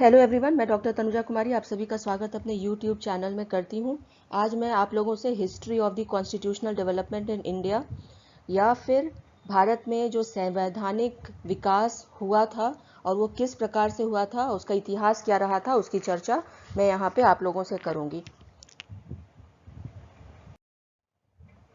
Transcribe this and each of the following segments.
Hello everyone, मैं doctor Tanuja कुमारी आप सभी का स्वागत अपने यूट्यूब चैनल में करती हूँ। आज मैं आप लोगों से history of the constitutional development in India या फिर भारत में जो संवैधानिक विकास हुआ था और वो किस प्रकार से हुआ था, उसका इतिहास क्या रहा था, उसकी चर्चा मैं यहाँ पे आप लोगों से करूँगी।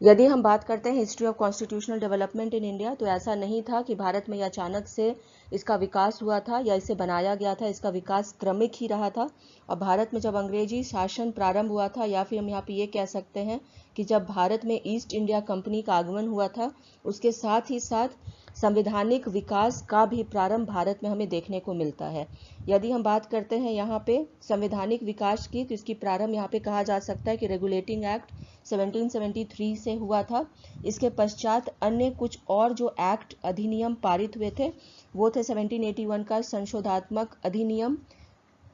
यदि हम बात करते हैं history of constitutional development in India, तो ऐसा नहीं था कि भारत में अचानक से इसका विकास हुआ था या इसे बनाया गया था। इसका विकास क्रमिक ही रहा था। और भारत में जब अंग्रेजी शासन प्रारंभ हुआ था, या फिर हम यहाँ पे ये कह सकते हैं कि जब भारत में ईस्ट इंडिया कंपनी का आगमन हुआ था, उसके साथ ही साथ संवैधानिक विकास का भी प्रारंभ भारत में हमें देखने को मिलता है। यदि हम बात करते हैं यहाँ पे संवैधानिक विकास की, तो इसकी प्रारंभ यहाँ पे कहा जा सकता है कि रेगुलेटिंग एक्ट 1773 से हुआ था। इसके पश्चात अन्य कुछ और जो एक्ट अधिनियम पारित हुए थे वो थे 1781 का संशोधनात्मक अधिनियम,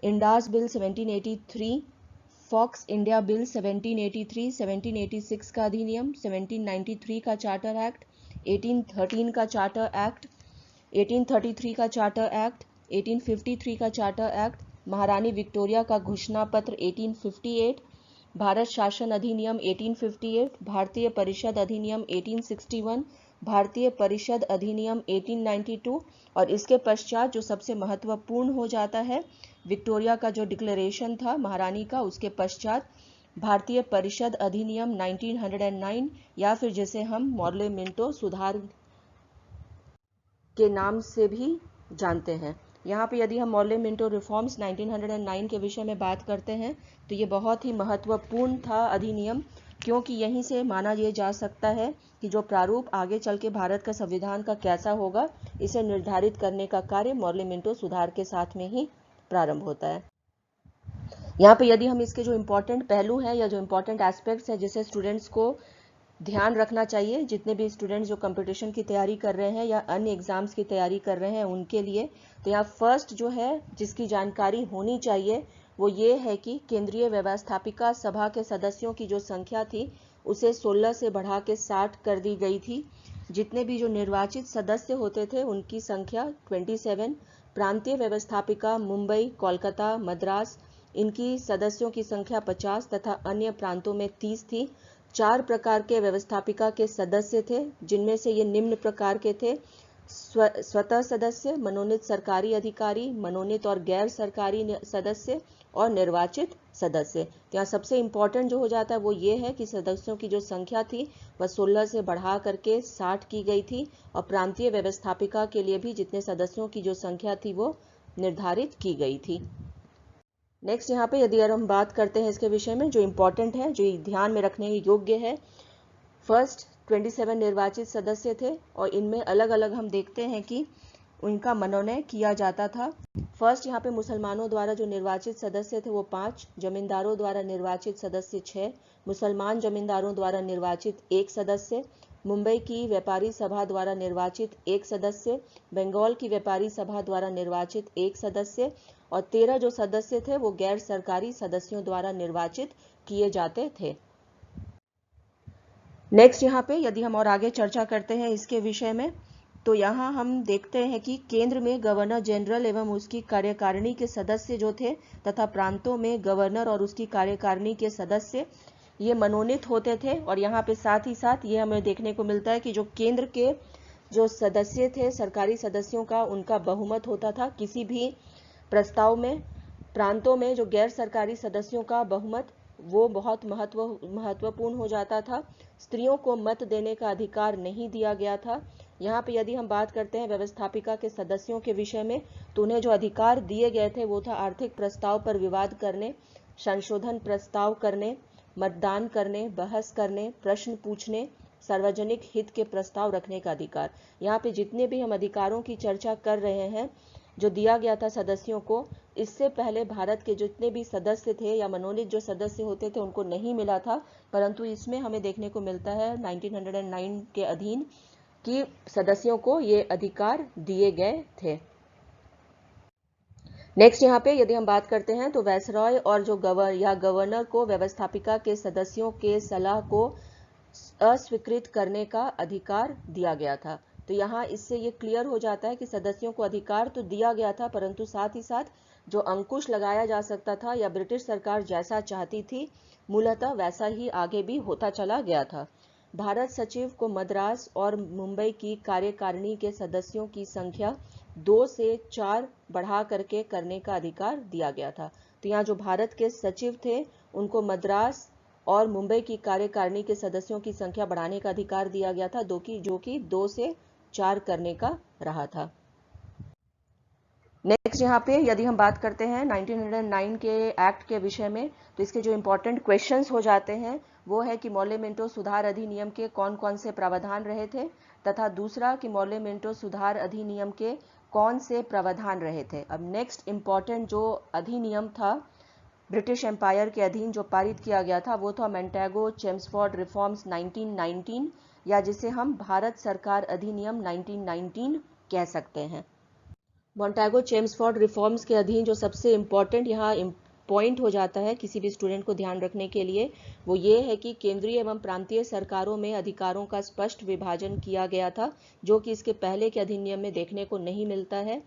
इंडास बिल 1783, फॉक्स इंडिया बिल 1783, 1786 का अधिनियम, 1793 का चार्टर एक्ट, 1813 का चार्टर एक्ट, 1833 का चार्टर एक्ट, 1853 का चार्टर एक्ट, महारानी विक्टोरिया का घोषणा पत्र 1858, भारत शासन अधिनियम 1858, भारतीय परिषद अधिनियम 1861, भारतीय परिषद अधिनियम 1892 और इसके पश्चात जो सबसे महत्वपूर्ण हो जाता है, विक्टोरिया का जो डिक्लेरेशन था महारानी का, उसके पश्चात भारतीय परिषद अधिनियम 1909 या फिर जिसे हम मॉर्ले मिंटो सुधार के नाम से भी जानते हैं। यहाँ पे यदि हम मॉर्ले मिंटो रिफॉर्म्स 1909 के विषय में बात करते हैं, तो ये बहुत ही महत्वपूर्ण था अधिनियम, क्योंकि यहीं से माना यह जा सकता है कि जो प्रारूप आगे चल के भारत का संविधान का कैसा होगा, इसे निर्धारित करने का कार्य मॉर्ले मिंटो सुधार के साथ में ही प्रारंभ होता है। यहाँ पे यदि हम इसके जो इम्पोर्टेंट पहलू हैं या जो इम्पोर्टेंट एस्पेक्ट्स हैं जिसे स्टूडेंट्स को ध्यान रखना चाहिए, जितने भी स्टूडेंट्स जो कंपटीशन की तैयारी कर रहे हैं या अन्य एग्जाम्स की तैयारी कर रहे हैं उनके लिए, तो यहाँ फर्स्ट जो है जिसकी जानकारी होनी चाहिए वो ये है कि केंद्रीय व्यवस्थापिका सभा के सदस्यों की जो संख्या थी उसे 16 से बढ़ा के 60 कर दी गई थी। जितने भी जो निर्वाचित सदस्य होते थे उनकी संख्या 27, प्रांतीय व्यवस्थापिका मुंबई, कोलकाता, मद्रास, इनकी सदस्यों की संख्या 50 तथा अन्य प्रांतों में 30 थी। 4 प्रकार के व्यवस्थापिका के सदस्य थे, जिनमें से ये निम्न प्रकार के थे: स्वतः सदस्य, मनोनीत सरकारी अधिकारी, मनोनीत और गैर सरकारी सदस्य और निर्वाचित सदस्य। तो यहाँ सबसे इम्पोर्टेंट जो हो जाता है वो ये है कि सदस्यों की जो संख्या थी वह 16 से बढ़ा करके 60 की गई थी और प्रांतीय व्यवस्थापिका के लिए भी जितने सदस्यों की जो संख्या थी वो निर्धारित की गई थी। नेक्स्ट यहाँ पे यदि हम बात करते हैं इसके विषय में जो इम्पोर्टेंट है, जो ध्यान में रखने योग्य है, फर्स्ट 27 निर्वाचित सदस्य थे और इनमें अलग अलग हम देखते हैं कि उनका मनोनयन किया जाता था। फर्स्ट यहाँ पे मुसलमानों द्वारा जो निर्वाचित सदस्य थे वो 5, जमींदारों द्वारा निर्वाचित सदस्य 6, मुसलमान जमींदारों द्वारा निर्वाचित 1 सदस्य, मुंबई की व्यापारी सभा द्वारा निर्वाचित 1 सदस्य, बंगाल की व्यापारी सभा द्वारा निर्वाचित 1 सदस्य और 13 जो सदस्य थे वो गैर सरकारी सदस्यों द्वारा निर्वाचित किए जाते थे। नेक्स्ट यहाँ पे यदि हम और आगे चर्चा करते हैं इसके विषय में, तो यहाँ हम देखते हैं कि केंद्र में गवर्नर जनरल एवं उसकी कार्यकारिणी के सदस्य जो थे तथा प्रांतों में गवर्नर और उसकी कार्यकारिणी के सदस्य ये मनोनीत होते थे। और यहाँ पे साथ ही साथ ये हमें देखने को मिलता है कि जो केंद्र के जो सदस्य थे सरकारी सदस्यों का, उनका बहुमत होता था किसी भी प्रस्ताव में। प्रांतों में जो गैर सरकारी सदस्यों का बहुमत वो बहुत महत्वपूर्ण हो जाता था। स्त्रियों को मत देने का अधिकार नहीं दिया गया था। यहाँ पे यदि हम बात करते हैं व्यवस्थापिका के सदस्यों के विषय में, तो उन्हें जो अधिकार दिए गए थे वो था आर्थिक प्रस्ताव पर विवाद करने, संशोधन प्रस्ताव करने, मतदान करने, बहस करने, प्रश्न पूछने, सार्वजनिक हित के प्रस्ताव रखने का अधिकार। यहाँ पे जितने भी हम अधिकारों की चर्चा कर रहे हैं जो दिया गया था सदस्यों को, इससे पहले भारत के जितने भी सदस्य थे या मनोनीत जो सदस्य होते थे उनको नहीं मिला था, परंतु इसमें हमें देखने को मिलता है 1909 के अधीन कि सदस्यों को ये अधिकार दिए गए थे। नेक्स्ट यहाँ पे यदि हम बात करते हैं तो वायसरॉय और जो गवर्नर को व्यवस्थापिका के सदस्यों के सलाह को अस्वीकृत करने का अधिकार दिया गया था। तो यहाँ इससे ये क्लियर हो जाता है कि सदस्यों को अधिकार तो दिया गया था, परंतु साथ ही साथ जो अंकुश लगाया जा सकता था या ब्रिटिश सरकार जैसा चाहती थी मूलतः वैसा ही आगे भी होता चला गया था। भारत सचिव को मद्रास और मुंबई की कार्यकारिणी के सदस्यों की संख्या 2 से 4 बढ़ा करके करने का अधिकार दिया गया था। तो यहाँ जो भारत के सचिव थे उनको मद्रास और मुंबई की कार्यकारिणी के सदस्यों की संख्या बढ़ाने का अधिकार दिया गया था, जो कि 2 से 4 करने का रहा था। नेक्स्ट यहाँ पे यदि हम बात करते हैं 1909 के एक्ट के विषय में, तो इसके जो इम्पोर्टेंट क्वेश्चंस हो जाते हैं वो है कि मौले मिंटो सुधार अधिनियम के कौन कौन से प्रावधान रहे थे, तथा दूसरा कि मौले मिंटो सुधार अधिनियम के कौन से प्रावधान रहे थे। अब नेक्स्ट इम्पॉर्टेंट जो अधिनियम था ब्रिटिश एम्पायर के अधीन जो पारित किया गया था वो था मोंटेगो चेम्सफोर्ड रिफॉर्म्स 1919, या जिसे हम भारत सरकार अधिनियम 1919 कह सकते हैं। मोंटेगो चेम्सफोर्ड रिफॉर्म्स के अधीन जो सबसे इम्पॉर्टेंट यहाँ पॉइंट हो जाता है किसी भी स्टूडेंट को ध्यान रखने के लिए, वो ये है कि केंद्रीय एवं प्रांतीय सरकारों में अधिकारों का स्पष्ट विभाजन किया गया था, जो कि इसके पहले के अधिनियम में देखने को नहीं मिलता है।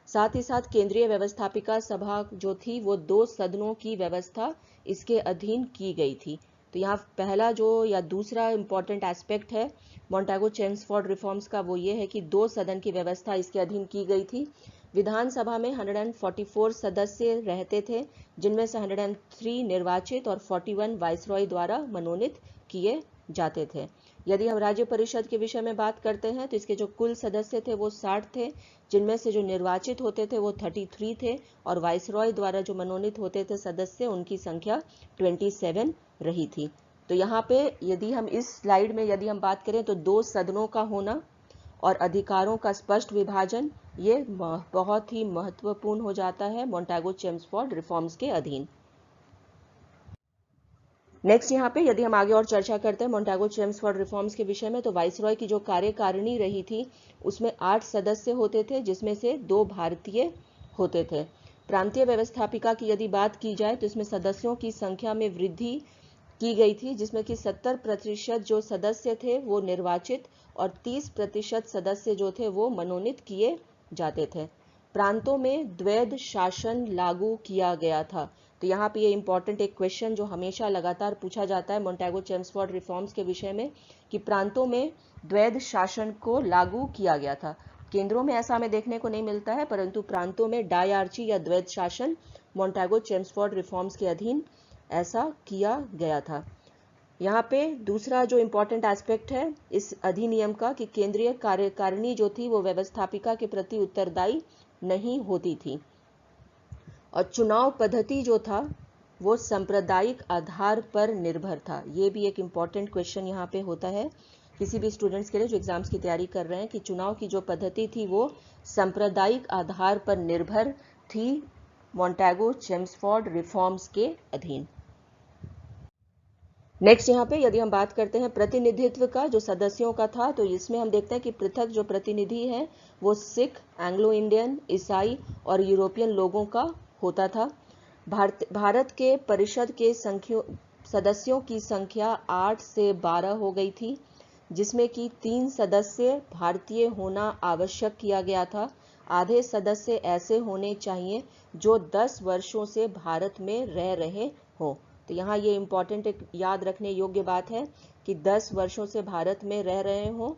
साथ ही साथ केंद्रीय व्यवस्थापिका सभा जो थी वो 2 सदनों की व्यवस्था इसके अधीन की गई थी। तो यहाँ पहला जो या दूसरा इम्पॉर्टेंट एस्पेक्ट है मोंटेगो चेम्सफोर्ड रिफॉर्म्स का वो ये है कि 2 सदन की व्यवस्था इसके अधीन की गई थी। विधानसभा में 144 सदस्य रहते थे, जिनमें से 103 निर्वाचित और 41 वाइसरॉय द्वारा मनोनीत किए जाते थे। यदि हम राज्य परिषद के विषय में बात करते हैं तो इसके जो कुल सदस्य थे वो 60 थे, जिनमें से जो निर्वाचित होते थे वो 33 थे और वाइसरॉय द्वारा जो मनोनीत होते थे सदस्य उनकी संख्या 27 रही थी। तो यहाँ पे यदि हम इस स्लाइड में यदि हम बात करें तो 2 सदनों का होना और अधिकारों का स्पष्ट विभाजन ये बहुत ही महत्वपूर्ण हो जाता है मोंटेगो चेम्सफोर्ड रिफॉर्म्स के अधीन। नेक्स्ट यहाँ पे यदि हम आगे और चर्चा करते हैं मोंटेगो चेम्सफोर्ड रिफॉर्म्स के विषय में, तो वाइसरॉय की जो कार्यकारिणी रही थी उसमें 8 सदस्य होते थे, जिसमें से 2 भारतीय होते थे। प्रांतीय व्यवस्थापिका की यदि बात की जाए तो इसमें सदस्यों की संख्या में वृद्धि की गई थी, जिसमें कि 70% जो सदस्य थे वो निर्वाचित और 30% सदस्य जो थे वो मनोनीत किए जाते थे। प्रांतों में द्वैध शासन लागू किया गया था। तो यहाँ पे ये इंपॉर्टेंट एक क्वेश्चन जो हमेशा लगातार पूछा जाता है मोंटेगो चेम्सफोर्ड रिफॉर्म्स के विषय में कि प्रांतों में द्वैध शासन को लागू किया गया था। केंद्रों में ऐसा हमें देखने को नहीं मिलता है, परंतु प्रांतों में डायआर्ची या द्वैध शासन मोंटेगो चेम्सफोर्ड रिफॉर्म्स के अधीन ऐसा किया गया था। यहाँ पे दूसरा जो इम्पोर्टेंट एस्पेक्ट है इस अधिनियम का कि केंद्रीय कार्यकारिणी जो थी वो व्यवस्थापिका के प्रति उत्तरदायी नहीं होती थी, और चुनाव पद्धति जो था वो सांप्रदायिक आधार पर निर्भर था। ये भी एक इम्पॉर्टेंट क्वेश्चन यहाँ पे होता है किसी भी स्टूडेंट्स के लिए जो एग्जाम्स की तैयारी कर रहे हैं कि चुनाव की जो पद्धति थी वो सांप्रदायिक आधार पर निर्भर थी मोंटेगो चेम्सफोर्ड रिफॉर्म्स के अधीन। नेक्स्ट यहाँ पे यदि हम बात करते हैं प्रतिनिधित्व का जो सदस्यों का था, तो इसमें हम देखते हैं कि पृथक जो प्रतिनिधि है वो सिख, एंग्लो इंडियन, ईसाई और यूरोपियन लोगों का होता था। भारत के परिषद के सदस्यों की संख्या 8 से 12 हो गई थी, जिसमें कि 3 सदस्य भारतीय होना आवश्यक किया गया था। आधे सदस्य ऐसे होने चाहिए जो 10 वर्षों से भारत में रह रहे हों। तो यहाँ ये इम्पॉर्टेंट एक याद रखने योग्य बात है कि 10 वर्षों से भारत में रह रहे हों,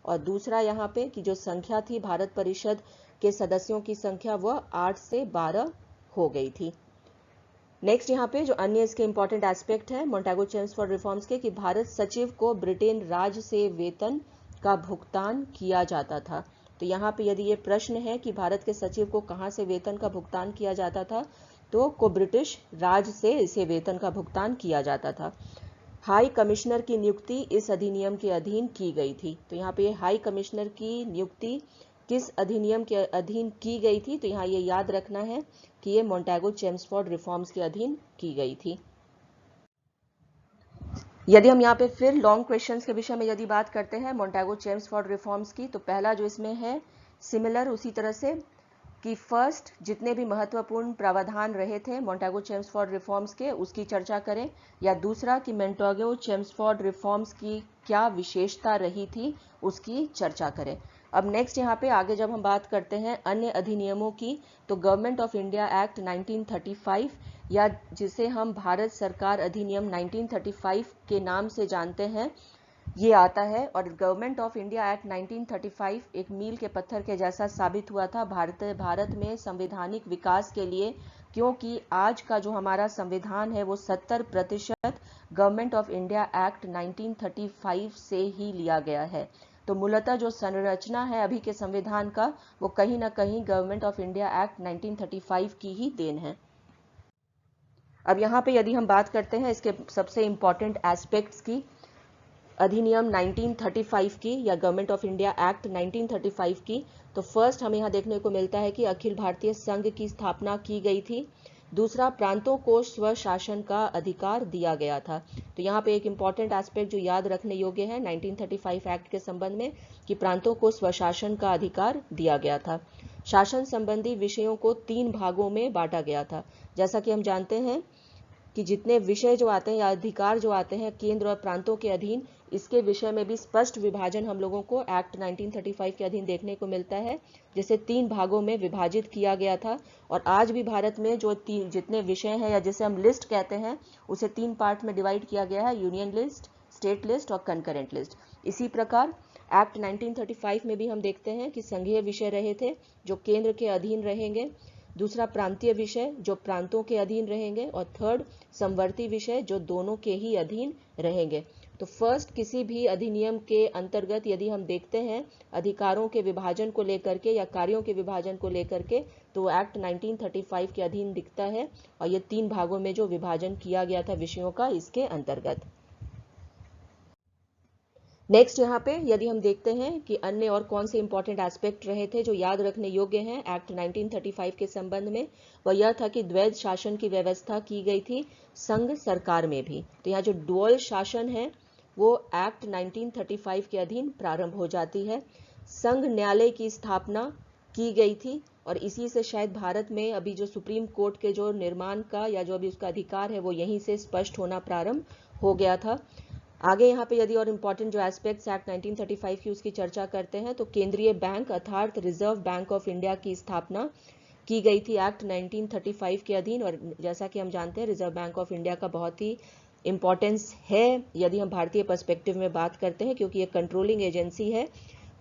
और दूसरा यहाँ पे कि जो संख्या थी भारत परिषद के सदस्यों की संख्या वह 8 से 12 हो गई थी। नेक्स्ट यहाँ पे जो अन्य इसके इम्पॉर्टेंट एस्पेक्ट है मोंटेगो चेम्सफोर्ड रिफॉर्म्स के कि भारत सचिव को ब्रिटेन राज से वेतन का भुगतान किया जाता था। तो यहाँ पे यदि ये प्रश्न है कि भारत के सचिव को कहाँ से वेतन का भुगतान किया जाता था, तो ब्रिटिश राज से इसे वेतन का भुगतान किया जाता था। हाई कमिश्नर की नियुक्ति इस अधिनियम के अधीन की गई थी। तो यहाँ पे हाई कमिश्नर की नियुक्ति किस अधिनियम के अधीन की गई थी, तो यहाँ ये याद रखना है कि ये मोंटेगो चेम्सफोर्ड रिफॉर्म्स के अधीन की गई थी। यदि हम यहाँ पे फिर लॉन्ग क्वेश्चंस के विषय में यदि बात करते हैं मोंटेगो चेम्सफोर्ड रिफॉर्म्स की, तो पहला जो इसमें है सिमिलर उसी तरह से कि फर्स्ट जितने भी महत्वपूर्ण प्रावधान रहे थे मोंटेगो चेम्सफोर्ड रिफॉर्म्स के उसकी चर्चा करें, या दूसरा कि मोंटेगो चेम्सफोर्ड रिफॉर्म्स की क्या विशेषता रही थी उसकी चर्चा करें। अब नेक्स्ट यहाँ पे आगे जब हम बात करते हैं अन्य अधिनियमों की, तो गवर्नमेंट ऑफ इंडिया एक्ट 1935 या जिसे हम भारत सरकार अधिनियम 1935 के नाम से जानते हैं, ये आता है। और गवर्नमेंट ऑफ इंडिया एक्ट 1935 एक मील के पत्थर के जैसा साबित हुआ था भारत में संवैधानिक विकास के लिए, क्योंकि आज का जो हमारा संविधान है वो 70% गवर्नमेंट ऑफ इंडिया एक्ट 1935 से ही लिया गया है। तो मूलतः जो संरचना है अभी के संविधान का, वो कहीं ना कहीं गवर्नमेंट ऑफ इंडिया एक्ट 1935 की ही देन है। अब यहाँ पे यदि हम बात करते हैं इसके सबसे इम्पॉर्टेंट एस्पेक्ट्स की, अधिनियम 1935 की या गवर्नमेंट ऑफ इंडिया एक्ट 1935 की, तो फर्स्ट हमें यहाँ देखने को मिलता है कि अखिल भारतीय संघ की स्थापना की गई थी। दूसरा, प्रांतों को स्वशासन का अधिकार दिया गया था। तो यहाँ पे एक इम्पॉर्टेंट एस्पेक्ट जो याद रखने योग्य है 1935 एक्ट के संबंध में, कि प्रांतों को स्वशासन का अधिकार दिया गया था। शासन संबंधी विषयों को 3 भागों में बांटा गया था। जैसा कि हम जानते हैं कि जितने विषय जो आते हैं या अधिकार जो आते हैं केंद्र और प्रांतों के अधीन, इसके विषय में भी स्पष्ट विभाजन हम लोगों को एक्ट 1935 के अधीन देखने को मिलता है, जिसे 3 भागों में विभाजित किया गया था। और आज भी भारत में जो जितने विषय हैं या जिसे हम लिस्ट कहते हैं, उसे 3 पार्ट में डिवाइड किया गया है, यूनियन लिस्ट, स्टेट लिस्ट और कंकरेंट लिस्ट। इसी प्रकार एक्ट 1935 में भी हम देखते हैं कि संघीय विषय रहे थे जो केंद्र के अधीन रहेंगे, दूसरा प्रांतीय विषय जो प्रांतों के अधीन रहेंगे, और थर्ड समवर्ती विषय जो दोनों के ही अधीन रहेंगे। तो फर्स्ट, किसी भी अधिनियम के अंतर्गत यदि हम देखते हैं अधिकारों के विभाजन को लेकर के या कार्यों के विभाजन को लेकर के, तो एक्ट 1935 के अधीन दिखता है, और ये 3 भागों में जो विभाजन किया गया था विषयों का, इसके अंतर्गत। नेक्स्ट यहाँ पे यदि हम देखते हैं कि अन्य और कौन से इंपॉर्टेंट एस्पेक्ट रहे थे जो याद रखने योग्य हैं एक्ट 1935 के संबंध में, वह यह था कि द्वैध शासन की व्यवस्था की गई थी संघ सरकार में भी। तो यहाँ जो डुअल शासन है वो एक्ट 1935 के अधीन प्रारंभ हो जाती है। संघ न्यायालय की स्थापना की गई थी, और इसी से शायद भारत में अभी जो सुप्रीम कोर्ट के जो निर्माण का या जो अभी उसका अधिकार है वो यहीं से स्पष्ट होना प्रारंभ हो गया था। आगे यहाँ पे यदि और इम्पोर्टेंट जो एस्पेक्ट्स एक्ट 1935 की उसकी चर्चा करते हैं, तो केंद्रीय बैंक अर्थात रिजर्व बैंक ऑफ इंडिया की स्थापना की गई थी एक्ट 1935 के अधीन। और जैसा कि हम जानते हैं रिजर्व बैंक ऑफ इंडिया का बहुत ही इम्पोर्टेंस है यदि हम भारतीय पर्सपेक्टिव में बात करते हैं, क्योंकि ये कंट्रोलिंग एजेंसी है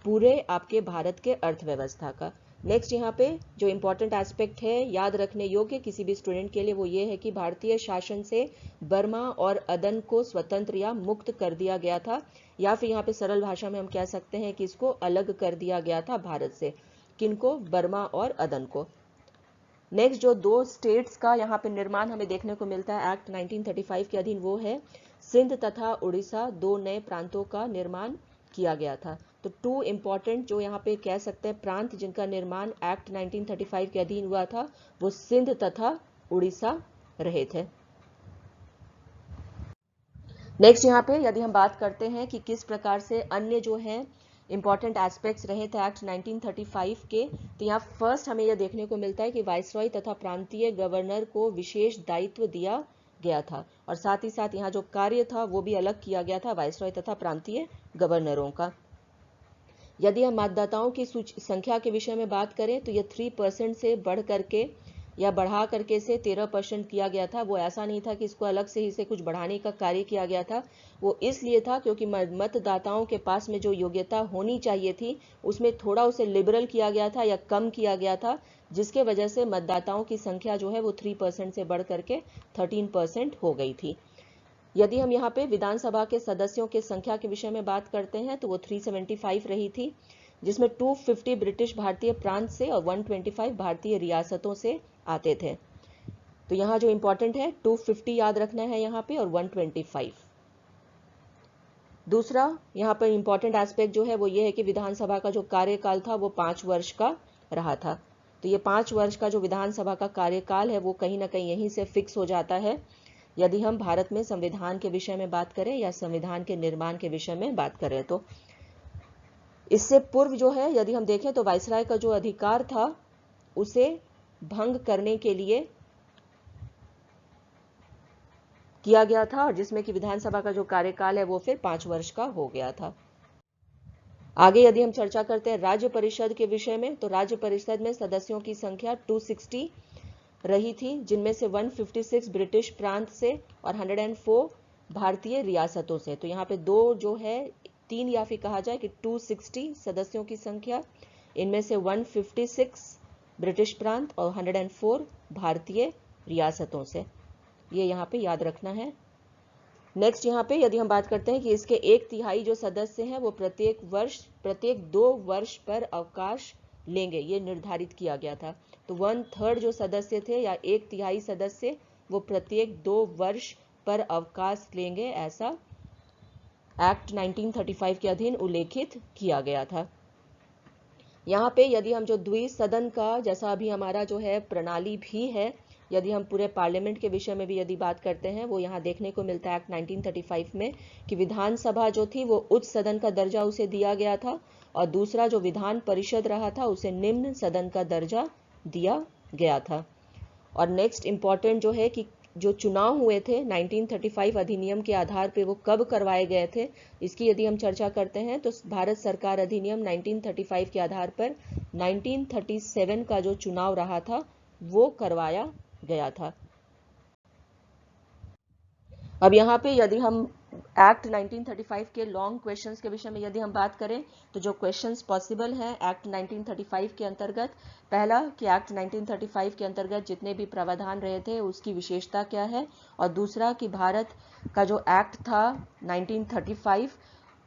पूरे आपके भारत के अर्थव्यवस्था का। नेक्स्ट यहाँ पे जो इम्पोर्टेंट एस्पेक्ट है याद रखने योग्य किसी भी स्टूडेंट के लिए, वो ये है कि भारतीय शासन से बर्मा और अदन को स्वतंत्र या मुक्त कर दिया गया था, या फिर यहाँ पे सरल भाषा में हम कह सकते हैं कि इसको अलग कर दिया गया था भारत से। किनको? बर्मा और अदन को। नेक्स्ट जो 2 स्टेट्स का यहाँ पे निर्माण हमें देखने को मिलता है एक्ट 1935 के अधीन, वो है सिंध तथा उड़ीसा, 2 नए प्रांतों का निर्माण किया गया था। तो 2 इंपॉर्टेंट जो यहाँ पे कह सकते हैं प्रांत जिनका निर्माण एक्ट 1935 के अधीन हुआ था, वो सिंध तथा उड़ीसा रहे थे। नेक्स्ट यहाँ पे यदि हम बात करते हैं कि किस प्रकार से अन्य जो है इंपॉर्टेंट एस्पेक्ट्स रहे थे एक्ट 1935 के, तो यहाँ फर्स्ट हमें यह देखने को मिलता है कि वाइसरॉय तथा प्रांतीय गवर्नर को विशेष दायित्व दिया गया था, और साथ ही साथ यहाँ जो कार्य था वो भी अलग किया गया था वाइसरॉय तथा प्रांतीय गवर्नरों का। यदि हम मतदाताओं की संख्या के विषय में बात करें, तो यह 3% से बढ़ करके या बढ़ा करके से 13% किया गया था। वो ऐसा नहीं था कि इसको अलग से ही से कुछ बढ़ाने का कार्य किया गया था, वो इसलिए था क्योंकि मतदाताओं के पास में जो योग्यता होनी चाहिए थी उसमें थोड़ा उसे लिबरल किया गया था या कम किया गया था, जिसके वजह से मतदाताओं की संख्या जो है वो 3% से बढ़ करके 13% हो गई थी। यदि हम यहाँ पे विधानसभा के सदस्यों के संख्या के विषय में बात करते हैं, तो वो 375 रही थी, जिसमें 250 ब्रिटिश भारतीय प्रांत से और 125 भारतीय रियासतों से आते थे। तो यहाँ जो इंपॉर्टेंट है 250 याद रखना है यहाँ पे, और 125। दूसरा यहाँ पर इंपॉर्टेंट एस्पेक्ट जो है वो ये है कि विधानसभा का जो कार्यकाल था वो 5 वर्ष का रहा था। तो ये 5 वर्ष का जो विधानसभा का कार्यकाल है वो कहीं ना कहीं यहीं से फिक्स हो जाता है यदि हम भारत में संविधान के विषय में बात करें या संविधान के निर्माण के विषय में बात करें। तो इससे पूर्व जो है यदि हम देखें तो वाइसराय का जो अधिकार था उसे भंग करने के लिए किया गया था, और जिसमें कि विधानसभा का जो कार्यकाल है वो फिर 5 वर्ष का हो गया था। आगे यदि हम चर्चा करते हैं राज्य परिषद के विषय में, तो राज्य परिषद में सदस्यों की संख्या 260 रही थी, जिनमें से 156 ब्रिटिश प्रांत से और 104 भारतीय रियासतों से। तो यहाँ पे दो जो है, तीन या फिर कहा जाए कि 260 सदस्यों की संख्या, इनमें से 156 ब्रिटिश प्रांत और 104 भारतीय रियासतों से, ये यहाँ पे याद रखना है। नेक्स्ट यहाँ पे यदि हम बात करते हैं कि इसके 1/3 जो सदस्य हैं वो प्रत्येक 2 वर्ष पर अवकाश लेंगे, ये निर्धारित किया गया था। तो 1/3 जो सदस्य थे या 1/3 सदस्य वो प्रत्येक 2 वर्ष पर अवकाश लेंगे, ऐसा एक्ट 1935 के अधीन उल्लेखित किया गया था। यहाँ पे यदि हम जो द्विसदन का, जैसा अभी हमारा जो है प्रणाली भी है, यदि हम पूरे पार्लियामेंट के विषय में भी यदि बात करते हैं, वो यहाँ देखने को मिलता है एक्ट 1935 में कि विधानसभा जो थी वो उच्च सदन का दर्जा उसे दिया गया था, और दूसरा जो विधान परिषद रहा था उसे निम्न सदन का दर्जा दिया गया था। और नेक्स्ट इम्पॉर्टेंट जो है कि जो चुनाव हुए थे 1935 अधिनियम के आधार पे, वो कब करवाए गए थे, इसकी यदि हम चर्चा करते हैं तो भारत सरकार अधिनियम 1935 के आधार पर 1937 का जो चुनाव रहा था वो करवाया गया था। अब यहाँ पे यदि हम एक्ट 1935 के लॉन्ग क्वेश्चंस के विषय में यदि हम बात करें, तो जो क्वेश्चंस पॉसिबल हैं एक्ट 1935 के अंतर्गत, पहला कि एक्ट 1935 के अंतर्गत जितने भी प्रावधान रहे थे उसकी विशेषता क्या है, और दूसरा कि भारत का जो एक्ट था 1935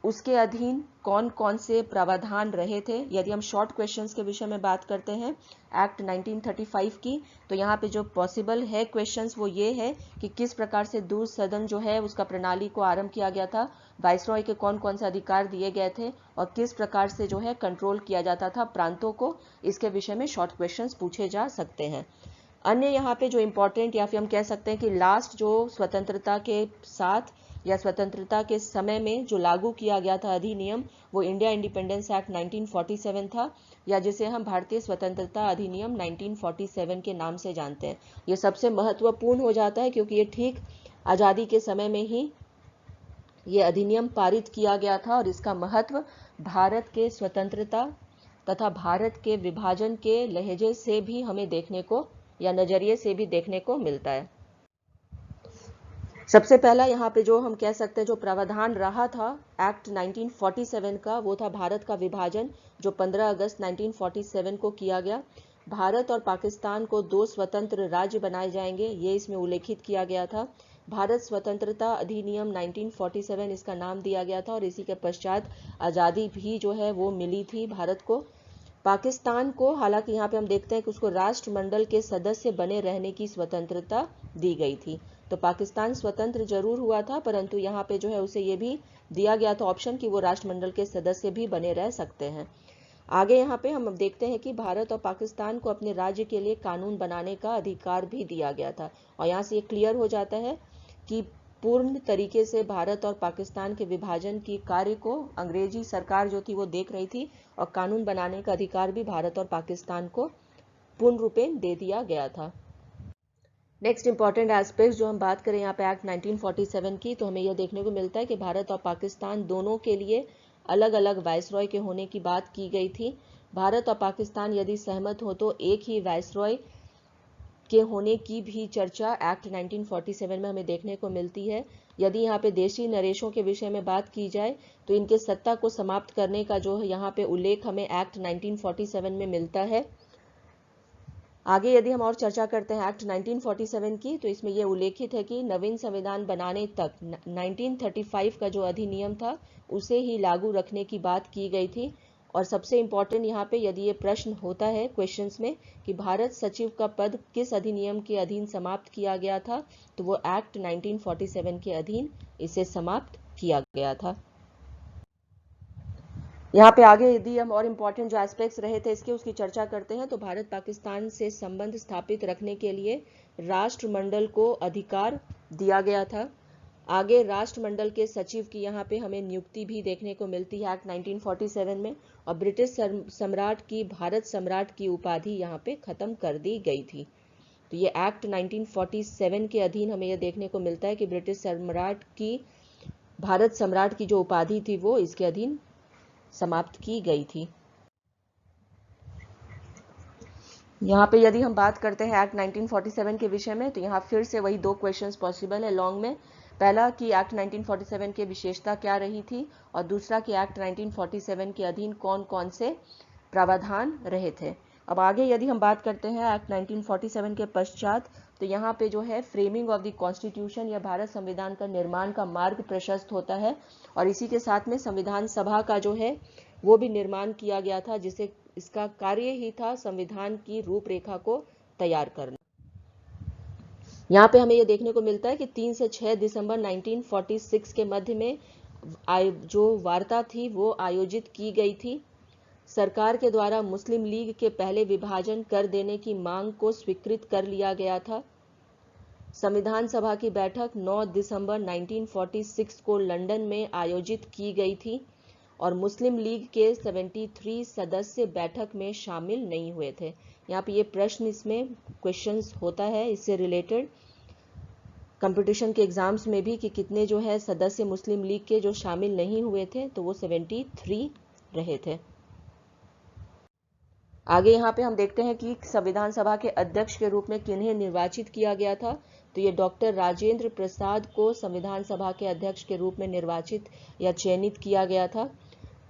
उसके अधीन कौन कौन से प्रावधान रहे थे। यदि हम शॉर्ट क्वेश्चंस के विषय में बात करते हैं एक्ट 1935 की, तो यहाँ पे जो पॉसिबल है क्वेश्चंस वो ये है कि किस प्रकार से दूर सदन जो है उसका प्रणाली को आरंभ किया गया था, वाइसरॉय के कौन कौन से अधिकार दिए गए थे, और किस प्रकार से जो है कंट्रोल किया जाता था प्रांतों को, इसके विषय में शॉर्ट क्वेश्चंस पूछे जा सकते हैं। अन्य यहाँ पे जो इम्पोर्टेंट या फिर हम कह सकते हैं कि लास्ट जो स्वतंत्रता के साथ या स्वतंत्रता के समय में जो लागू किया गया था अधिनियम, वो इंडिया इंडिपेंडेंस एक्ट 1947 था, या जिसे हम भारतीय स्वतंत्रता अधिनियम 1947 के नाम से जानते हैं। ये सबसे महत्वपूर्ण हो जाता है क्योंकि ये ठीक आज़ादी के समय में ही ये अधिनियम पारित किया गया था, और इसका महत्व भारत के स्वतंत्रता तथा भारत के विभाजन के लहजे से भी हमें देखने को या नजरिए से भी देखने को मिलता है। सबसे पहला यहाँ पे जो हम कह सकते हैं जो प्रावधान रहा था एक्ट 1947 का, वो था भारत का विभाजन, जो 15 अगस्त 1947 को किया गया। भारत और पाकिस्तान को 2 स्वतंत्र राज्य बनाए जाएंगे, ये इसमें उल्लेखित किया गया था। भारत स्वतंत्रता अधिनियम 1947 इसका नाम दिया गया था, और इसी के पश्चात आज़ादी भी जो है वो मिली थी भारत को। पाकिस्तान को हालांकि यहाँ पे हम देखते हैं कि उसको राष्ट्रमंडल के सदस्य बने रहने की स्वतंत्रता दी गई थी। तो पाकिस्तान स्वतंत्र जरूर हुआ था, परंतु यहाँ पे जो है उसे ये भी दिया गया था ऑप्शन कि वो राष्ट्रमंडल के सदस्य भी बने रह सकते हैं। आगे यहाँ पे हम देखते हैं कि भारत और पाकिस्तान को अपने राज्य के लिए कानून बनाने का अधिकार भी दिया गया था, और यहाँ से ये क्लियर हो जाता है कि पूर्ण तरीके से भारत और पाकिस्तान के विभाजन की कार्य को अंग्रेजी सरकार जो थी वो देख रही थी, और कानून बनाने का अधिकार भी भारत और पाकिस्तान को पूर्ण रूपेण दे दिया गया था। नेक्स्ट इंपॉर्टेंट एस्पेक्ट जो हम बात करें यहाँ पे एक्ट 1947 की, तो हमें यह देखने को मिलता है कि भारत और पाकिस्तान दोनों के लिए अलग अलग वाइसरॉय के होने की बात की गई थी। भारत और पाकिस्तान यदि सहमत हो तो एक ही वाइसरॉय के होने की भी चर्चा एक्ट 1947 में हमें देखने को मिलती है। यदि यहाँ पे देशी नरेशों के विषय में बात की जाए तो इनके सत्ता को समाप्त करने का जो है यहाँ पे उल्लेख हमें एक्ट 1947 में मिलता है। आगे यदि हम और चर्चा करते हैं एक्ट 1947 की, तो इसमें यह उल्लेखित है कि नवीन संविधान बनाने तक 1935 का जो अधिनियम था उसे ही लागू रखने की बात की गई थी। और सबसे इम्पोर्टेंट यहाँ पे यदि ये प्रश्न होता है क्वेश्चंस में कि भारत सचिव का पद किस अधिनियम के अधीन समाप्त किया गया था, तो वो एक्ट 1947 के अधीन इसे समाप्त किया गया था। यहाँ पे आगे यदि हम और इम्पोर्टेंट जो एस्पेक्ट्स रहे थे इसके उसकी चर्चा करते हैं, तो भारत पाकिस्तान से संबंध स्थापित रखने के लिए राष्ट्रमंडल को अधिकार दिया गया था। आगे राष्ट्रमंडल के सचिव की यहाँ पे हमें नियुक्ति भी देखने को मिलती है एक्ट 1947 में, और ब्रिटिश सम्राट की भारत सम्राट की उपाधि यहाँ पे खत्म कर दी गई थी। तो ये एक्ट 1947 के अधीन हमें यह देखने को मिलता है कि ब्रिटिश सम्राट की भारत सम्राट की जो उपाधि थी वो इसके अधीन समाप्त की गई थी। यहाँ पे यदि हम बात करते हैं एक्ट 1947 के विषय में, तो यहाँ फिर से वही दो क्वेश्चंस पॉसिबल है लॉन्ग में। पहला कि एक्ट 1947 की विशेषता क्या रही थी, और दूसरा कि एक्ट 1947 के अधीन कौन कौन से प्रावधान रहे थे। अब आगे यदि हम बात करते हैं एक्ट 1947 के पश्चात, तो यहाँ पे जो है फ्रेमिंग ऑफ द कॉन्स्टिट्यूशन या भारत संविधान का निर्माण का मार्ग प्रशस्त होता है, और इसी के साथ में संविधान सभा का जो है वो भी निर्माण किया गया था, जिसे इसका कार्य ही था संविधान की रूपरेखा को तैयार करना। यहाँ पे हमें ये देखने को मिलता है कि 3 से 6 दिसंबर 1946 के मध्य में जो वार्ता थी वो आयोजित की गई थी। सरकार के द्वारा मुस्लिम लीग के पहले विभाजन कर देने की मांग को स्वीकृत कर लिया गया था। संविधान सभा की बैठक 9 दिसंबर 1946 को लंदन में आयोजित की गई थी, और मुस्लिम लीग के 73 सदस्य बैठक में शामिल नहीं हुए थे। यहाँ पे ये प्रश्न इसमें क्वेश्चंस होता है इससे रिलेटेड कंपटीशन के एग्जाम्स में भी, कि कितने जो है सदस्य मुस्लिम लीग के जो शामिल नहीं हुए थे, तो वो 73 रहे थे। आगे यहाँ पे हम देखते हैं कि संविधान सभा के अध्यक्ष के रूप में किन्हें निर्वाचित किया गया था। तो ये डॉक्टर राजेंद्र प्रसाद को संविधान सभा के अध्यक्ष के रूप में निर्वाचित या चयनित किया गया था।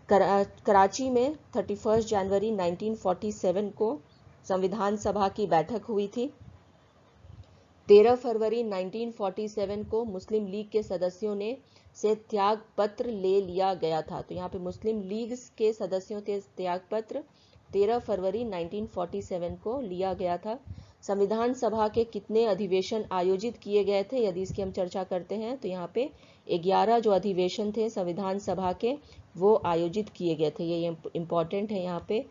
कराची में 31 जनवरी 1947 को संविधान सभा की बैठक हुई थी। 13 फरवरी 1947 को मुस्लिम लीग के सदस्यों ने से त्याग पत्र ले लिया गया था। तो यहाँ पे मुस्लिम लीग के सदस्यों के त्याग पत्र 13 फरवरी 1947 को लिया गया था। संविधान सभा के कितने अधिवेशन आयोजित किए गए थे, यदि इसकी हम चर्चा करते हैं, तो यहाँ पे 11 जो अधिवेशन थे संविधान सभा के वो आयोजित किए गए थे। ये इंपॉर्टेंट है यहाँ पे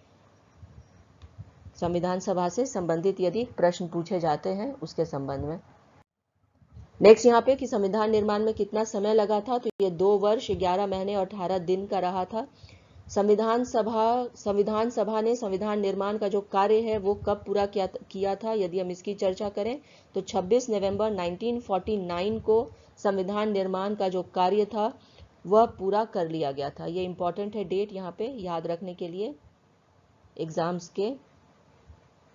संविधान सभा से संबंधित यदि प्रश्न पूछे जाते हैं उसके संबंध में। नेक्स्ट यहाँ पे कि संविधान निर्माण में कितना समय लगा था, तो ये 2 वर्ष 11 महीने और 18 दिन का रहा था। संविधान सभा ने संविधान निर्माण का जो कार्य है वो कब पूरा किया था, यदि हम इसकी चर्चा करें, तो 26 नवंबर 1949 को संविधान निर्माण का जो कार्य था वह पूरा कर लिया गया था। ये इंपॉर्टेंट है डेट यहाँ पे याद रखने के लिए एग्जाम्स के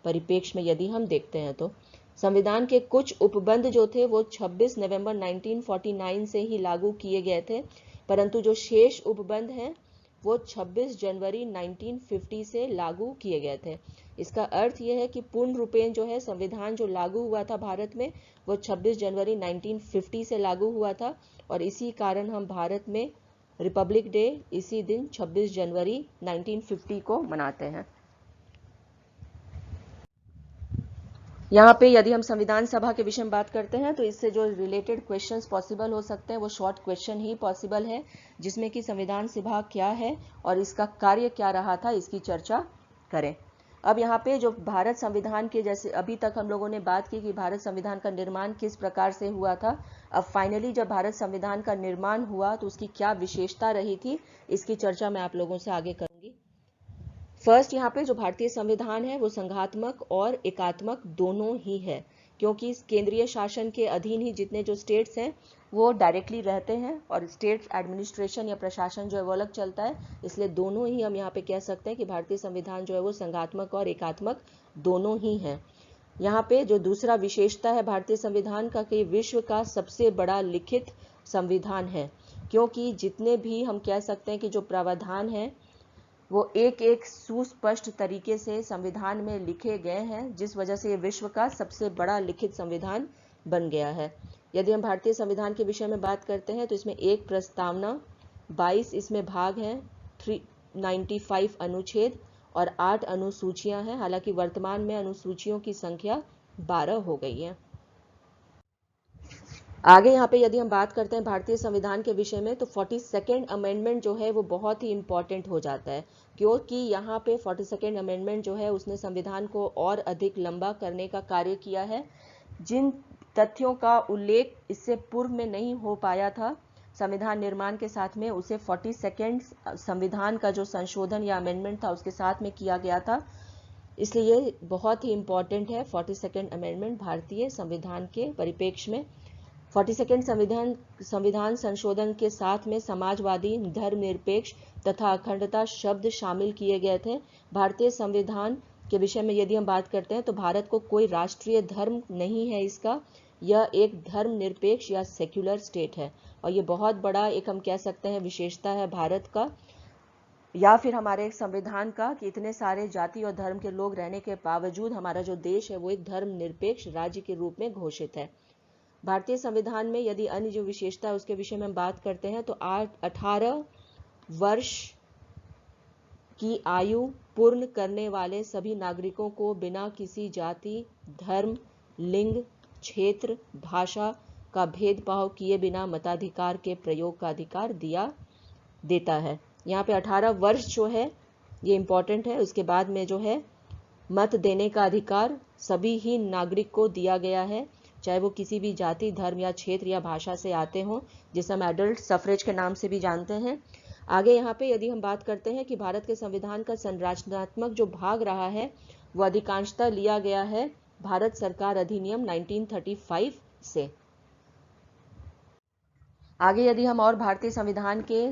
परिप्रेक्ष्य में यदि हम देखते हैं तो। संविधान के कुछ उपबंध जो थे वो 26 नवंबर 1949 से ही लागू किए गए थे, परंतु जो शेष उपबंध हैं वो 26 जनवरी 1950 से लागू किए गए थे। इसका अर्थ यह है कि पूर्ण रूपेण जो है संविधान जो लागू हुआ था भारत में वो 26 जनवरी 1950 से लागू हुआ था, और इसी कारण हम भारत में रिपब्लिक डे इसी दिन 26 जनवरी 1950 को मनाते हैं। यहाँ पे यदि हम संविधान सभा के विषय में बात करते हैं, तो इससे जो रिलेटेड क्वेश्चंस पॉसिबल हो सकते हैं वो शॉर्ट क्वेश्चन ही पॉसिबल है, जिसमें कि संविधान सभा क्या है और इसका कार्य क्या रहा था इसकी चर्चा करें। अब यहाँ पे जो भारत संविधान के, जैसे अभी तक हम लोगों ने बात की कि भारत संविधान का निर्माण किस प्रकार से हुआ था, अब फाइनली जब भारत संविधान का निर्माण हुआ तो उसकी क्या विशेषता रही थी, इसकी चर्चा मैं आप लोगों से आगे करूंगी। फर्स्ट यहाँ पे जो भारतीय संविधान है वो संघात्मक और एकात्मक दोनों ही है, क्योंकि केंद्रीय शासन के अधीन ही जितने जो स्टेट्स हैं वो डायरेक्टली रहते हैं, और स्टेट एडमिनिस्ट्रेशन या प्रशासन जो है वो अलग चलता है, इसलिए दोनों ही हम यहाँ पे कह सकते हैं कि भारतीय संविधान जो है वो संघात्मक और एकात्मक दोनों ही है। यहाँ पे जो दूसरा विशेषता है भारतीय संविधान का कि विश्व का सबसे बड़ा लिखित संविधान है, क्योंकि जितने भी हम कह सकते हैं कि जो प्रावधान है वो एक एक सुस्पष्ट तरीके से संविधान में लिखे गए हैं, जिस वजह से ये विश्व का सबसे बड़ा लिखित संविधान बन गया है। यदि हम भारतीय संविधान के विषय में बात करते हैं तो इसमें एक प्रस्तावना, 22 इसमें भाग हैं, 395 अनुच्छेद और 8 अनुसूचियां हैं। हालांकि वर्तमान में अनुसूचियों की संख्या 12 हो गई है। आगे यहाँ पे यदि हम बात करते हैं भारतीय संविधान के विषय में, तो 42nd अमेंडमेंट जो है वो बहुत ही इंपॉर्टेंट हो जाता है, क्योंकि यहाँ पे 42nd अमेंडमेंट जो है उसने संविधान को और अधिक लंबा करने का कार्य किया है। जिन तथ्यों का उल्लेख इससे पूर्व में नहीं हो पाया था संविधान निर्माण के साथ में, उसे 42nd संविधान का जो संशोधन या अमेंडमेंट था उसके साथ में किया गया था, इसलिए ये बहुत ही इंपॉर्टेंट है 42nd अमेंडमेंट भारतीय संविधान के परिप्रेक्ष्य में। 42 संविधान संशोधन के साथ में समाजवादी, धर्मनिरपेक्ष तथा अखंडता शब्द शामिल किए गए थे। भारतीय संविधान के विषय में यदि हम बात करते हैं तो भारत को कोई राष्ट्रीय धर्म नहीं है इसका, यह एक धर्मनिरपेक्ष या सेक्युलर स्टेट है और ये बहुत बड़ा एक हम कह सकते हैं विशेषता है भारत का या फिर हमारे संविधान का कि इतने सारे जाति और धर्म के लोग रहने के बावजूद हमारा जो देश है वो एक धर्मनिरपेक्ष राज्य के रूप में घोषित है। भारतीय संविधान में यदि अन्य जो विशेषता है उसके विषय में हम बात करते हैं तो 18 वर्ष की आयु पूर्ण करने वाले सभी नागरिकों को बिना किसी जाति, धर्म, लिंग, क्षेत्र, भाषा का भेदभाव किए बिना मताधिकार के प्रयोग का अधिकार देता है। यहाँ पे 18 वर्ष जो है ये इम्पोर्टेंट है। उसके बाद में जो है मत देने का अधिकार सभी ही नागरिक को दिया गया है, चाहे वो किसी भी जाति, धर्म या क्षेत्र या भाषा से आते हों, जिसे हम एडल्ट सफरेज के नाम से भी जानते हैं। आगे यहाँ पे यदि हम बात करते हैं कि भारत के संविधान का संरचनात्मक जो भाग रहा है वो अधिकांशतः लिया गया है भारत सरकार अधिनियम 1935 से। आगे यदि हम और भारतीय संविधान के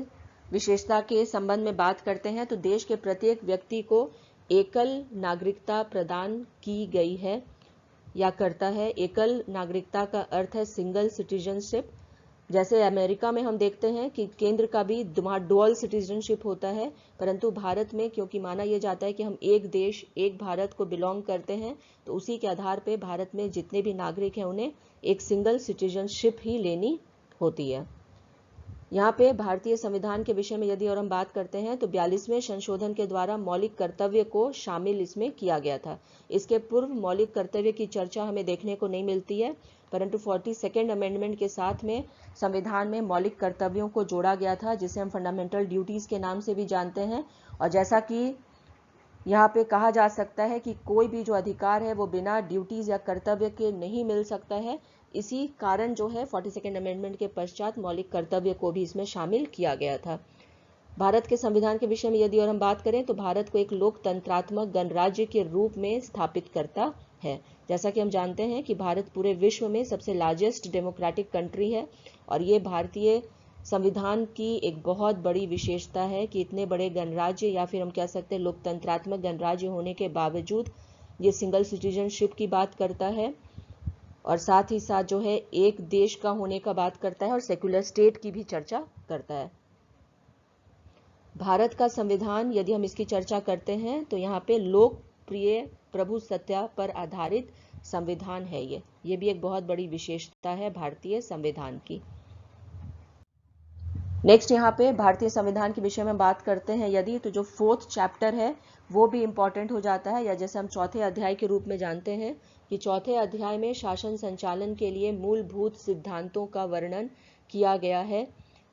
विशेषता के संबंध में बात करते हैं तो देश के प्रत्येक व्यक्ति को एकल नागरिकता प्रदान की गई है या करता है। एकल नागरिकता का अर्थ है सिंगल सिटीजनशिप। जैसे अमेरिका में हम देखते हैं कि केंद्र का भी डुअल सिटीजनशिप होता है, परंतु भारत में क्योंकि माना यह जाता है कि हम एक देश एक भारत को बिलोंग करते हैं तो उसी के आधार पर भारत में जितने भी नागरिक हैं उन्हें एक सिंगल सिटीजनशिप ही लेनी होती है। यहाँ पे भारतीय संविधान के विषय में यदि और हम बात करते हैं तो 42वें संशोधन के द्वारा मौलिक कर्तव्य को शामिल इसमें किया गया था। इसके पूर्व मौलिक कर्तव्य की चर्चा हमें देखने को नहीं मिलती है, परंतु 42nd अमेंडमेंट के साथ में संविधान में मौलिक कर्तव्यों को जोड़ा गया था, जिसे हम फंडामेंटल ड्यूटीज के नाम से भी जानते हैं। और जैसा कि यहाँ पे कहा जा सकता है कि कोई भी जो अधिकार है वो बिना ड्यूटीज या कर्तव्य के नहीं मिल सकता है, इसी कारण जो है 42nd अमेंडमेंट के पश्चात मौलिक कर्तव्य को भी इसमें शामिल किया गया था। भारत के संविधान के विषय में यदि और हम बात करें तो भारत को एक लोकतंत्रात्मक गणराज्य के रूप में स्थापित करता है। जैसा कि हम जानते हैं कि भारत पूरे विश्व में सबसे लार्जेस्ट डेमोक्रेटिक कंट्री है और ये भारतीय संविधान की एक बहुत बड़ी विशेषता है कि इतने बड़े गणराज्य या फिर हम कह सकते हैं लोकतंत्रात्मक गणराज्य होने के बावजूद ये सिंगल सिटीजनशिप की बात करता है और साथ ही साथ जो है एक देश का होने का बात करता है और सेक्युलर स्टेट की भी चर्चा करता है। भारत का संविधान यदि हम इसकी चर्चा करते हैं तो यहाँ पे लोकप्रिय प्रभुसत्ता पर आधारित संविधान है। ये भी एक बहुत बड़ी विशेषता है भारतीय संविधान की। नेक्स्ट यहाँ पे भारतीय संविधान के विषय में बात करते हैं यदि तो जो 4th चैप्टर है वो भी इम्पोर्टेंट हो जाता है, या जैसे हम चौथे अध्याय के रूप में जानते हैं कि चौथे अध्याय में शासन संचालन के लिए मूलभूत सिद्धांतों का वर्णन किया गया है,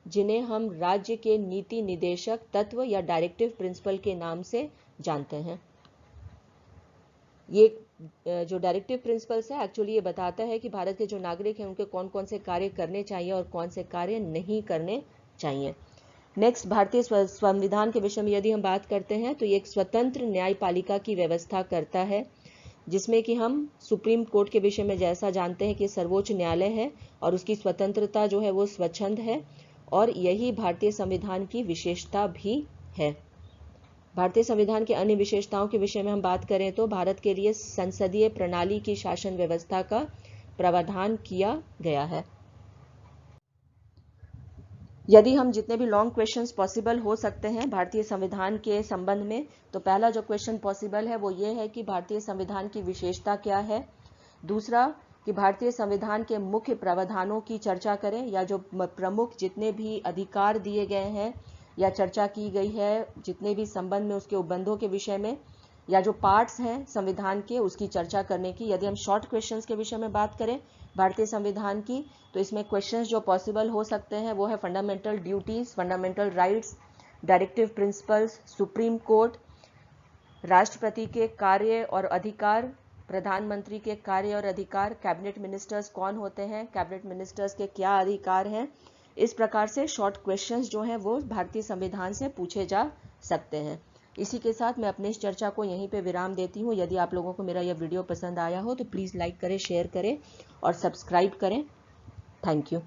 जिन्हें हम राज्य के नीति निदेशक तत्व या डायरेक्टिव प्रिंसिपल के नाम से जानते हैं। ये जो डायरेक्टिव प्रिंसिपल्स है एक्चुअली ये बताता है कि भारत के जो नागरिक हैं उनके कौन कौन से कार्य करने चाहिए और कौन से कार्य नहीं करने चाहिए। नेक्स्ट भारतीय संविधान के विषय में यदि हम बात करते हैं तो ये एक स्वतंत्र न्यायपालिका की व्यवस्था करता है, जिसमें कि हम सुप्रीम कोर्ट के विषय में जैसा जानते हैं कि सर्वोच्च न्यायालय है और उसकी स्वतंत्रता जो है वो स्वच्छंद है और यही भारतीय संविधान की विशेषता भी है। भारतीय संविधान के अन्य विशेषताओं के विषय में हम बात करें तो भारत के लिए संसदीय प्रणाली की शासन व्यवस्था का प्रावधान किया गया है। यदि हम जितने भी लॉन्ग क्वेश्चंस पॉसिबल हो सकते हैं भारतीय संविधान के संबंध में, तो पहला जो क्वेश्चन पॉसिबल है वो ये है कि भारतीय संविधान की विशेषता क्या है। दूसरा कि भारतीय संविधान के मुख्य प्रावधानों की चर्चा करें, या जो प्रमुख जितने भी अधिकार दिए गए हैं या चर्चा की गई है जितने भी संबंध में उसके उपबंधों के विषय में, या जो पार्ट्स हैं संविधान के उसकी चर्चा करने की। यदि हम शॉर्ट क्वेश्चंस के विषय में बात करें भारतीय संविधान की तो इसमें क्वेश्चंस जो पॉसिबल हो सकते हैं वो है fundamental duties, fundamental rights, directive principles, supreme court, राष्ट्रपति के कार्य और अधिकार, प्रधानमंत्री के कार्य और अधिकार, कैबिनेट मिनिस्टर्स कौन होते हैं, कैबिनेट मिनिस्टर्स के क्या अधिकार हैं। इस प्रकार से शॉर्ट क्वेश्चंस जो हैं वो भारतीय संविधान से पूछे जा सकते हैं। इसी के साथ मैं अपनी इस चर्चा को यहीं पे विराम देती हूँ। यदि आप लोगों को मेरा यह वीडियो पसंद आया हो तो प्लीज़ लाइक करें, शेयर करें और सब्सक्राइब करें। Thank you.